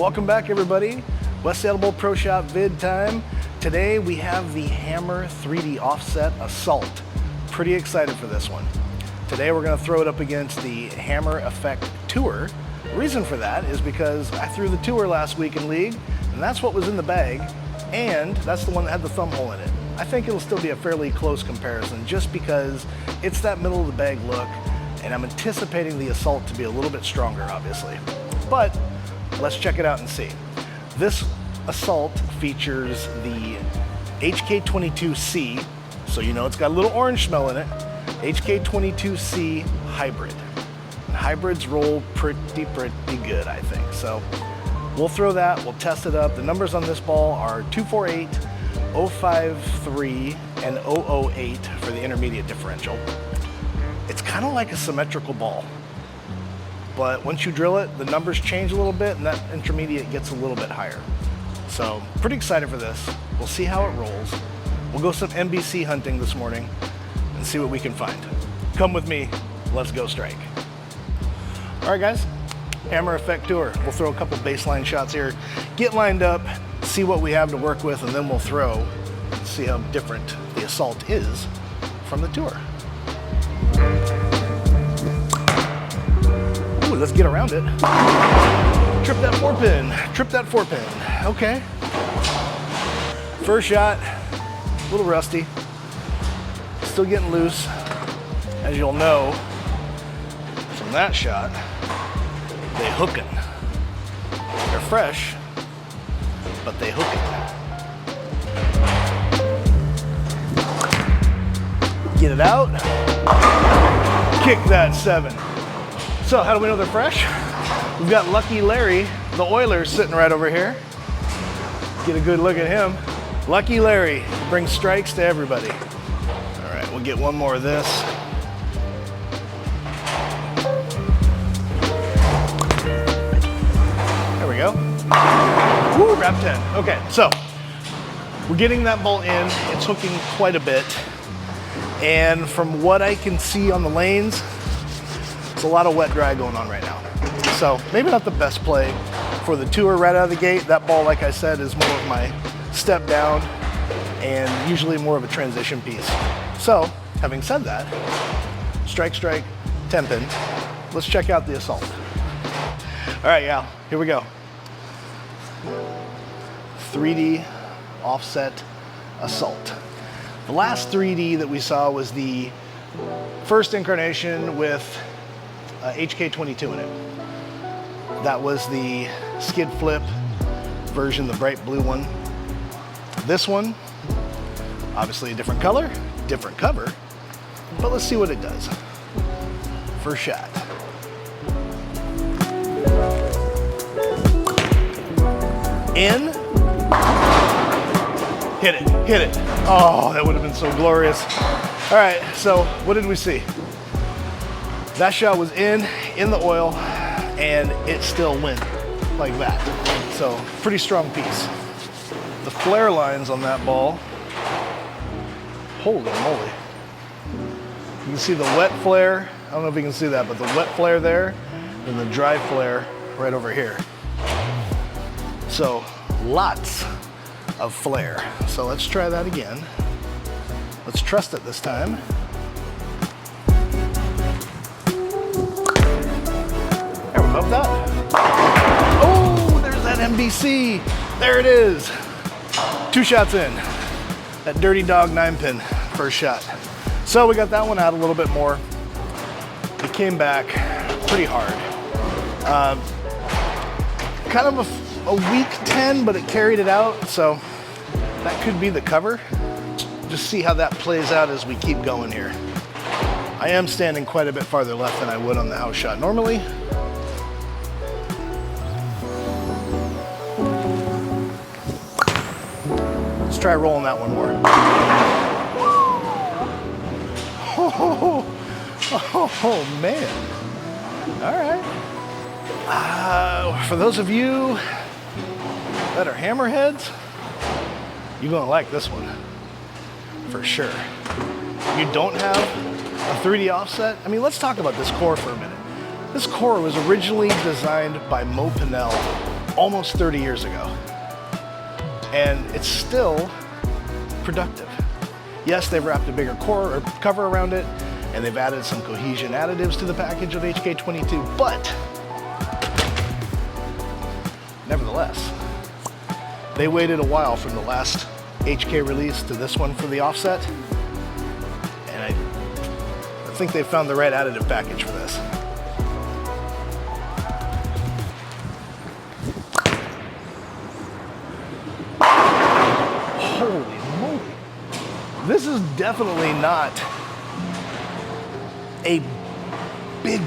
Welcome back, everybody. West Seattle Bolt Pro Shop vid time. Today we have the Hammer 3D Offset Assault. Pretty excited for this one. Today we're going to throw it up against the Hammer Effect Tour. The reason for that is because I threw the Tour last week in League, and that's what was in the bag, and that's the one that had the thumb hole in it. I think it'll still be a fairly close comparison just because it's that middle of the bag look, and I'm anticipating the Assault to be a little bit stronger, obviously. But let's check it out and see. This Assault features the HK22C, so you know it's got a little orange smell in it, HK22C Hybrid. And hybrids roll pretty good, I think. So we'll throw that, we'll test it up. The numbers on this ball are 248, 053, and 008 for the intermediate differential. It's kind of like a symmetrical ball, but once you drill it, the numbers change a little bit and that intermediate gets a little bit higher. So pretty excited for this. We'll see how it rolls. We'll go some NBC hunting this morning and see what we can find. Come with me, let's go strike. All right guys, Hammer Effect Tour. We'll throw a couple baseline shots here, get lined up, see what we have to work with, and then we'll throw and see how different the Assault is from the Tour. Ooh, let's get around it. Trip that 4-pin, trip that 4-pin. Okay. First shot, a little rusty. Still getting loose. As you'll know from that shot, they hookin'. They're fresh, but they hookin'. Get it out. Kick that 7. So how do we know they're fresh? We've got Lucky Larry, the Oilers, sitting right over here. Get a good look at him. Lucky Larry brings strikes to everybody. All right, we'll get one more of this. There we go. Woo, wrap 10. Okay, so we're getting that ball in. It's hooking quite a bit. And from what I can see on the lanes, it's a lot of wet dry going on right now. So maybe not the best play for the Tour right out of the gate. That ball, like I said, is more of my step down and usually more of a transition piece. So having said that, strike, 10-pin. Let's check out the Assault. All right, Yal, here we go. 3D Offset Assault. The last 3D that we saw was the first incarnation with HK22 in it. That was the skid flip version, the bright blue one. This one, obviously a different color, different cover, but let's see what it does. First shot. In. Hit it, hit it. Oh, that would have been so glorious. All right, so what did we see? That shot was in the oil, and it still went like that. So pretty strong piece. The flare lines on that ball, holy moly. You can see the wet flare. I don't know if you can see that, but the wet flare there and the dry flare right over here. So lots of flare. So let's try that again. Let's trust it this time. There, we bumped that. Oh, there's that NBC. There it is. 2 shots in. That Dirty Dog 9-pin, first shot. So we got that one out a little bit more. It came back pretty hard. Kind of a weak 10, but it carried it out. So that could be the cover. Just see how that plays out as we keep going here. I am standing quite a bit farther left than I would on the house shot normally. Let's try rolling that one more. Oh man. All right. For those of you that are hammerheads, you're gonna like this one for sure. You don't have a 3D offset. I mean, let's talk about this core for a minute. This core was originally designed by Mo Pinnell almost 30 years ago. And it's still productive. Yes, they've wrapped a bigger core or cover around it, and they've added some cohesion additives to the package of HK22, but nevertheless, they waited a while from the last HK release to this one for the offset, and I think they found the right additive package for this. Holy moly. This is definitely not a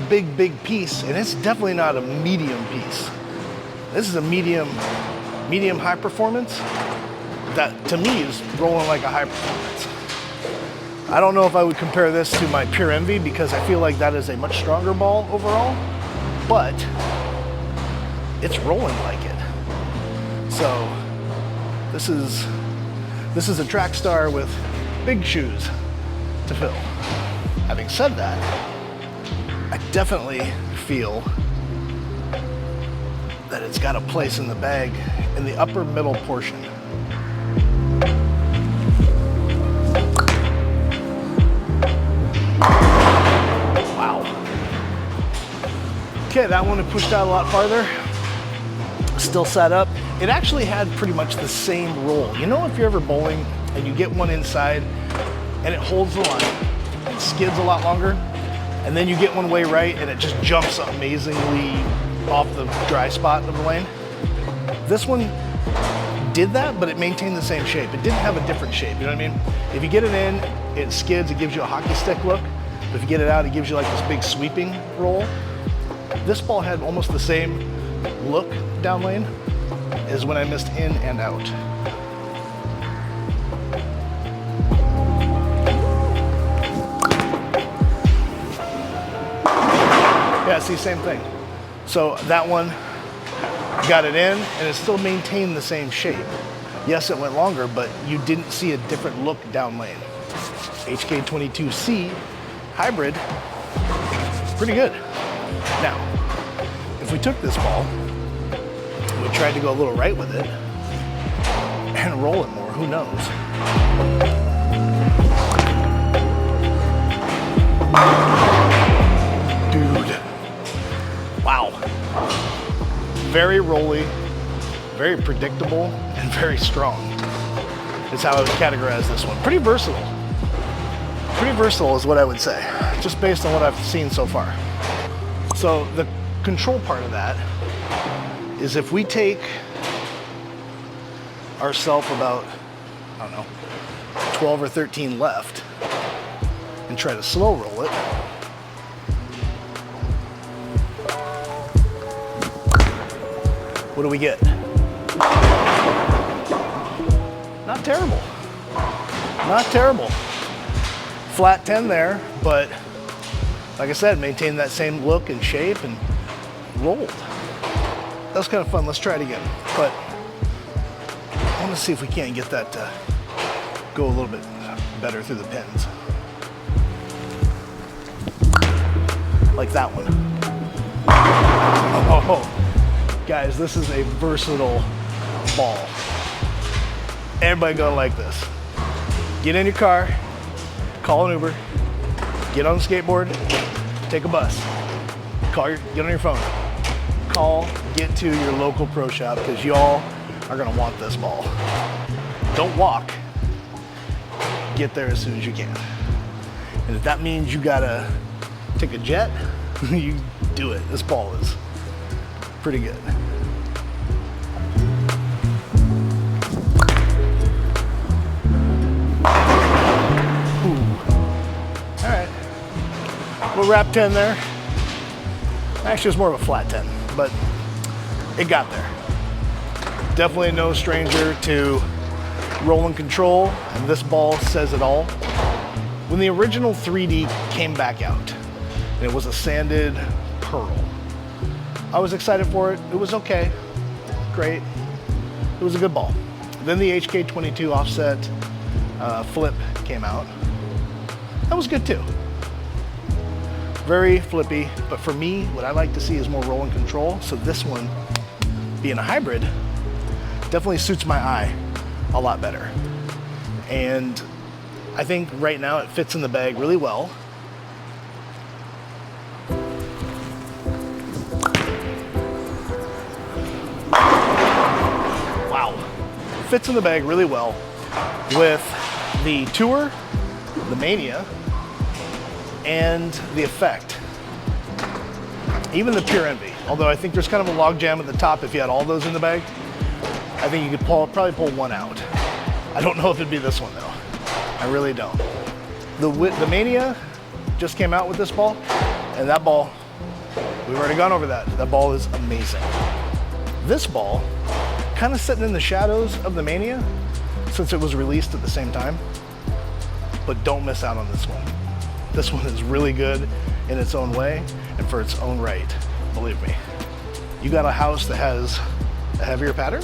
big piece, and it's definitely not a medium piece. This is a medium high performance that to me is rolling like a high performance. I don't know if I would compare this to my Pure Envy because I feel like that is a much stronger ball overall, but it's rolling like it. So this is a track star with big shoes to fill. Having said that, I definitely feel that it's got a place in the bag in the upper middle portion. Wow. Okay, that one pushed out a lot farther. Still sat up. It actually had pretty much the same roll. You know, if you're ever bowling and you get one inside and it holds the line, it skids a lot longer, and then you get one way right and it just jumps amazingly off the dry spot of the lane. This one did that, but it maintained the same shape. It didn't have a different shape, you know what I mean? If you get it in, it skids, it gives you a hockey stick look. But if you get it out, it gives you like this big sweeping roll. This ball had almost the same look down lane as when I missed in and out. Yeah, see, same thing. So that one got it in and it still maintained the same shape. Yes, it went longer, but you didn't see a different look down lane. HK22C hybrid, pretty good. Now, if we took this ball and we tried to go a little right with it and roll it more, who knows? Dude. Wow. Very rolly, very predictable, and very strong. Is how I would categorize this one. Pretty versatile. Pretty versatile is what I would say, just based on what I've seen so far. So the control part of that is if we take ourselves about, I don't know, 12 or 13 left and try to slow roll it, what do we get? Not terrible. Not terrible. Flat 10 there, but like I said, maintained that same look and shape and rolled. That was kind of fun. Let's try it again. But I want to see if we can't get that to go a little bit better through the pins. Like that one. Oh. Guys, this is a versatile ball. Everybody gonna like this. Get in your car, call an Uber, get on the skateboard, take a bus, get on your phone, get to your local pro shop because y'all are gonna want this ball. Don't walk, get there as soon as you can. And if that means you gotta take a jet, you do it. This ball is pretty good. All right, we'll wrap 10 there. Actually, it's more of a flat 10, but it got there. Definitely no stranger to roll and control, and this ball says it all. When the original 3D came back out, and it was a sanded pearl, I was excited for it. It was okay, great. It was a good ball. Then the HK22 offset flip came out. That was good too. Very flippy, but for me, what I like to see is more roll and control. So this one being a hybrid, definitely suits my eye a lot better. And I think right now it fits in the bag really well. Wow, fits in the bag really well with the Tour, the Mania, and the Effect. Even the Pure Envy, although I think there's kind of a log jam at the top if you had all those in the bag. I think you could probably pull one out. I don't know if it'd be this one though. I really don't. The Mania just came out with this ball, and that ball, we've already gone over that. That ball is amazing. This ball, kind of sitting in the shadows of the Mania since it was released at the same time, but don't miss out on this one. This one is really good in its own way and for its own right, believe me. You got a house that has a heavier pattern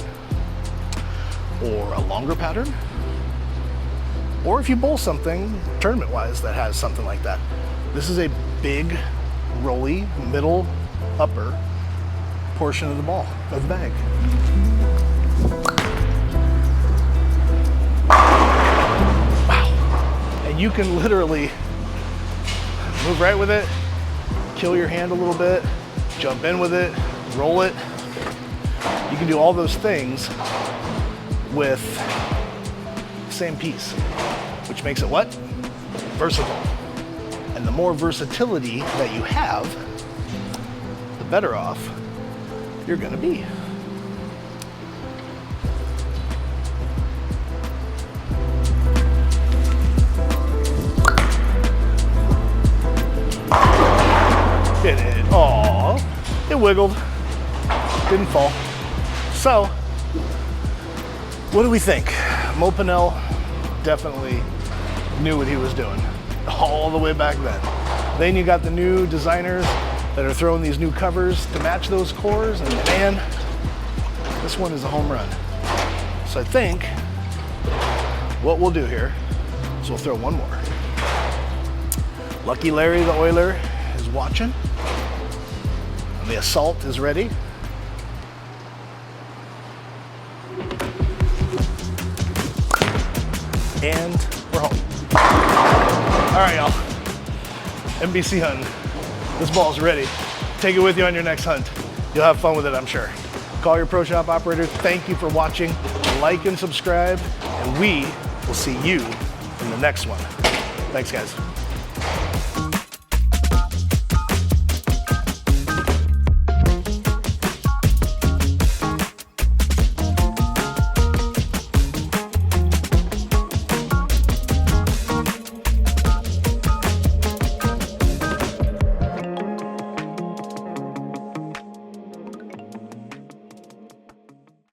or a longer pattern, or if you bowl something tournament-wise that has something like that. This is a big, rolly, middle, upper portion of the ball, of the bag. Wow. And you can literally move right with it, kill your hand a little bit, jump in with it, roll it. You can do all those things with the same piece, which makes it what? Versatile. And the more versatility that you have, the better off you're gonna be. It wiggled, didn't fall. So, what do we think? Mo Pinnell definitely knew what he was doing all the way back then. Then you got the new designers that are throwing these new covers to match those cores, and man, this one is a home run. So I think what we'll do here is we'll throw one more. Lucky Larry the Oiler is watching. And the Assault is ready. And we're home. All right, y'all. NBC hunting. This ball's ready. Take it with you on your next hunt. You'll have fun with it, I'm sure. Call your pro shop operator. Thank you for watching. Like and subscribe, and we will see you in the next one. Thanks, guys.